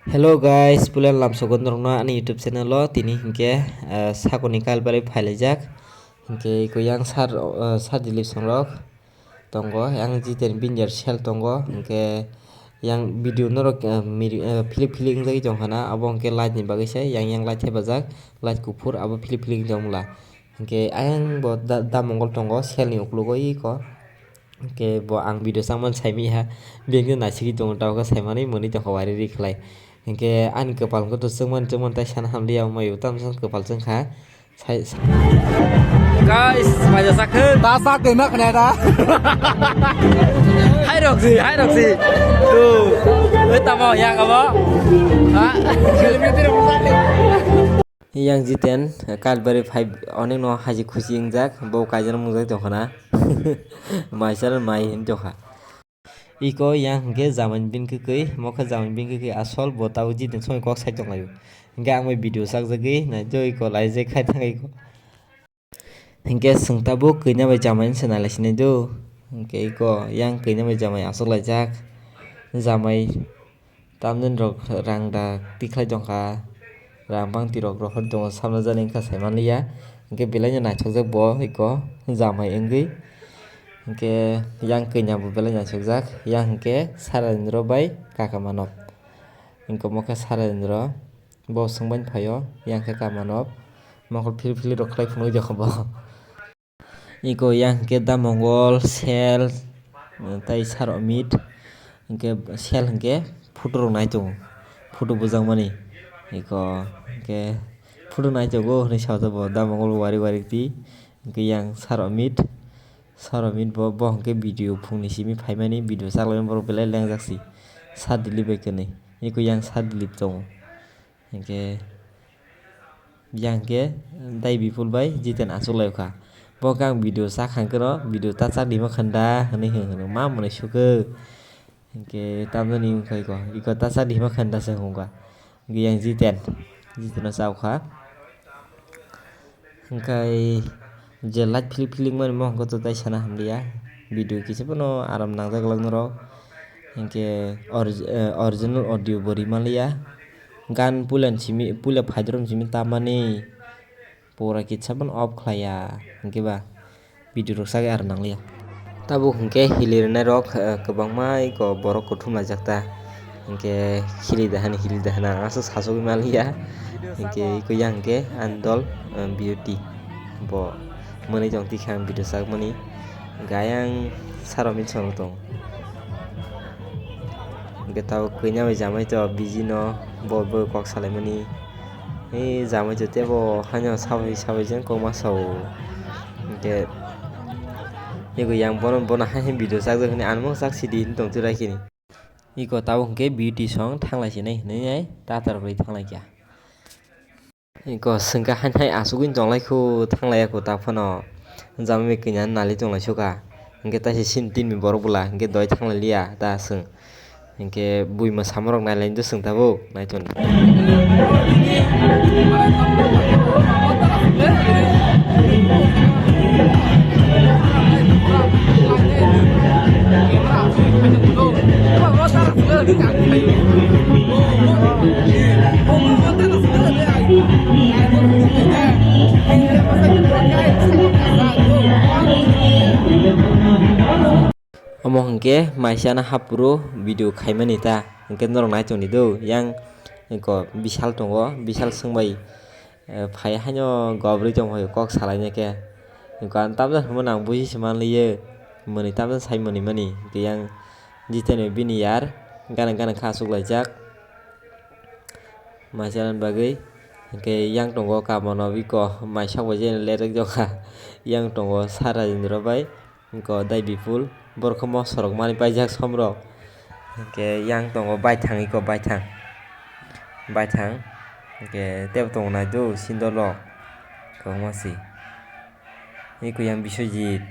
Hello guys, pulen lam sogon rongna ani YouTube channel lo tini hingke sakoni kalbari phailajak hingke yang sar dilip songrok tongo yang jiten binjar sel tongo hingke yang video norok pilih pilih jagi jonghana abo hingke light ni bagai sai yang light hebajak light kufur abo pilih pilih jongla hingke ayang bo da mongol tongo sel ni uklogo iko hingke bo ang video sangman saimi ha bengke nasigi tongo tawka saimani moni tongka wari ri khlai hingke ani kopal ko to chungman tai sana hamliya mayu tam sang kopal chungkha guys maja sakhe Ta sak ke nak ne da. hai roksi tu oi tamo yang abo ha yang jiten kalbari 5 onek no haji khushi ingjak bo kaijar mungjak jokhana maisal mai hin jokha iko yang hingke zaman bin kekei mokha zaman bin kekei asol botau jiten soi kok sai tongayo hingke ang mai video sakjagui na jo iko laije khai thangai ko hingke sungtabo kenya bai jamai senala sinai do hingke iko yang kenya bai jamai asok laijak jamai tamden rok rangda tiklai jongkha rang tirok rok tongo samna jani wngkha saimanliya hingke belai no naithokjak bo iko jamai wngui hingke yang kenya bo belai naithokjak yang hingke saradinro bai kaka manok hingke moka saradinro bo sungbaini phaio yang khe kaka manok mokol pilpili rok khlai phunuk jokha bo iko yang hingke damongol sel tei saromit hingke sel hingke photo rok nai tongo photo bujangmani iko hingke photo naitogo hinui sajak bo damongol wari ti hingke yang saromit bo hingke video phungni simi phaimani video chaklaimani borok belai lengjak si sar dilip bai kwni iko yang sar dilip tongo hingke yang hingke dai biful bai jiten achuklai kha bo khe ang video chakhangke no video tachak nima khanda hinui hino ma monai sukho hingke tamjani wngkha iko tachak nima khanda se wngkha hingke yang jiteno chawkha hingkai je light piling mani mohor to dai sana hamliya video kisa bono aram nangjak norok hingke original audio bo rimanliya gan pulen phaidrom simi tamani pura kitsa bono off khlaiya hingke ba video rok sakai aram nangliya tabo hingke hilirwnai rok kwbangma iko borok kuthum laijak ta hingke hili dahana asuk sachogui manliya hingke iko yang hingke andol beauty bo mani tong tikha ang video chakmani hingke ayang saromit song tongo hingke tabo kenya bai jamai to biji no bo kok salaimani jamai to tebo haino sabai jeng kokma sau hingke iko yang bono haino video chakjak hini ani chak sidi hini tongtwrai kini iko tabo hingke beauty song thanglai sinai hinui tatar rwri thanglai kha iko sengkha hainhai asugoi tonglaikho thanglaiya ko tangphano jamai bai kenya nali tonglaisukha hingke taisa sini tinni borok bwla hingke doi thanglailia ta chwng hingke buima samarok nailai do chwng tabuk naithok omo hingke maisana hapro video khaimani ta hingke norok naitongni do yang iko bishal tongo bishal sungbai phai haino gobri tongphaio kok salaina khe iko ang tamjani himmani ang buisi manliyo mwni tamjani sai mani hingke yang jitene bini yar gana kha achuklaijak maisani bagui hingke yang tongo kamono iko maisak bai jene lerek jokha yang tongo saradinro bai iko dai biful borokmo sorok mani paijak somrok hingke yang tongo baithang iko baithang hingke tebo tongo nai do sindor rok kwbangma si iko yang biswajit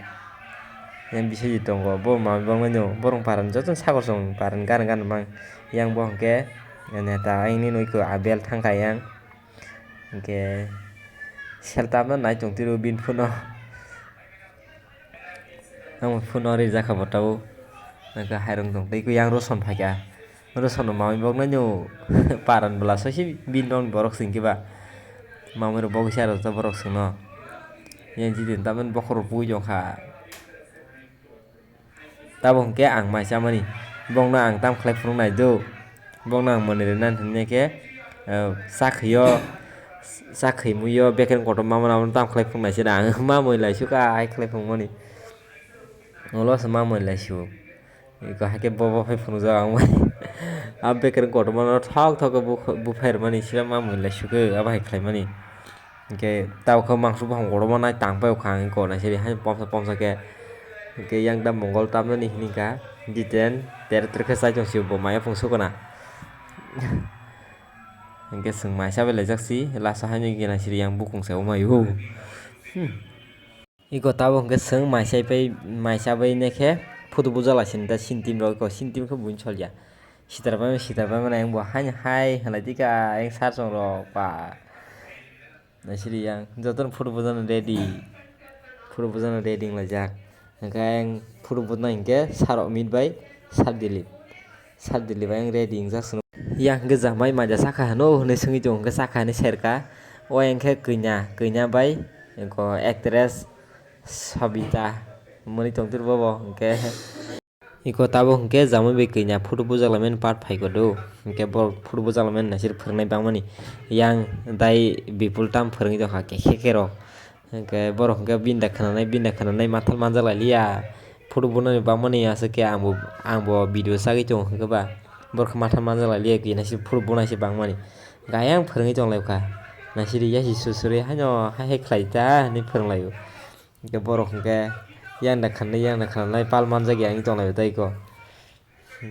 tongo bo manui bangmani no borong parani jotono sagor chong parani gana mang yang bo hingke neta ayngni no iko abel thangkha yang hingke sel tamno nai tongtwiro bini phuno ang phuno rijak kha bo tabo hairong tong tei iko yang rosom phaikha Roson no mami bok na nyo paran bela so si bindong borok sing kiba mami ro bok siaro ta borok sing no yang jidin tamen bokor pui jong kha tabong ke ang mai samani bong na ang tam khlai phung nai do bong na ang mani nan hne ke sakhi muyo beken koto mama na tam khlai phung nai se dang ma moi lai su ka ai khlai phung mani ngolo sa ma moi lai su ko ha ke bobo phai phung ja ang mai ab beken koto mama thok thok bu phair mani sira ma moi lai su ke ab hai khlai mani ke tao ko mangsu bong koto mama tang pa khang ko na se hai pom sa ke yang dam mongol tam no ni ka jiten ter terke sa jong siu bo maya phung su kana ke sung mai sa bele jaksi la sa hani gina siri yang bukung sa ma yu iko tabo ke sung mai sa bai ne ke photo bujala sin da sin tim ro ko sin tim ko buin chol ya sitar ba na yang bo han hai hala dika yang sar jong ro pa na siri yang joton photo bujana ready la jak yang photo bujana ingke sarok mit bai sar dilip bai yang ready jak sun yang ge jamai maja saka no ne sungi jong ge saka ne serka o yang ke kenya bai ko actress Sabita mani tongtir bobo ke iko tabo ke jamai bai kenya photo bujalamen part phai ko do ke bor photo bujalamen na sir phirnai bangmani yang dai bipul tam phirngi do ha ke ro ke bor ke binda khananai mathal manjala liya photo bunani bangmani ase ke ambo video sagi jong ke ba bor mathal manjala liya ki na sir photo bunai se bangmani gayang phirngi jong lai ka na sir ya si susuri hanyo ha he khlai ta ni phirnglai ke bor ke yang da khanai pal manja ge ang jong lai dai ko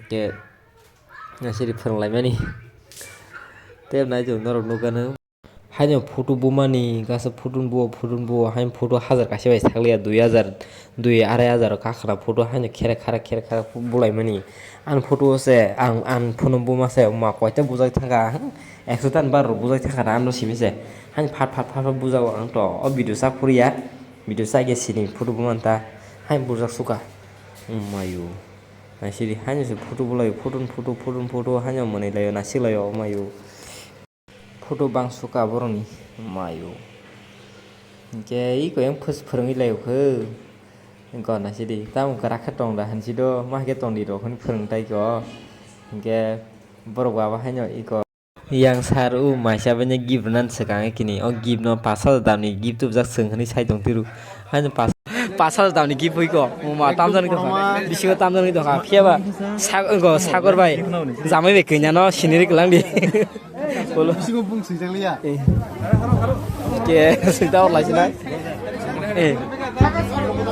ke na sir phirnglai mani teb nai jong norok nukano hanyo photo bumani gasa photo bo hain photo 1000 kase bai sakliya 2000 2500 ka khara photo hanyo khere khara bulai mani an photo se an phono buma se ma koita bujak thanga 100 tan bar bujak thanga an no simi se hain phat bujak ang to o video sak puriya video sak ge sini photo bumanta hain bujak suka mayu na siri hanyo se photo bulai photo hanyo mani layo na silayo mayu photo bang suka boroni mayu ke iko yang phirngi layo ke ko na sidi tam kara khatong da hansi do ma ke tong di ro khon phirng tai ko ke borok baba hanyo iko yang saru maisa bane give nan sakang kini o give no 5000 damni give tu jak sung hani sai tong tiru hanyo 5000 damni give hoi ko ma tam jan ko bisigo tam jan ko ka phiaba sagor bai jamai be kenya no siniri klang di bolo bisigo bung sing jang liya ke sita or lai sinai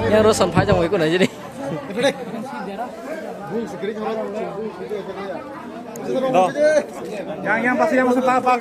yang roson phai jang ko na jini yang pasti yang masuk tapak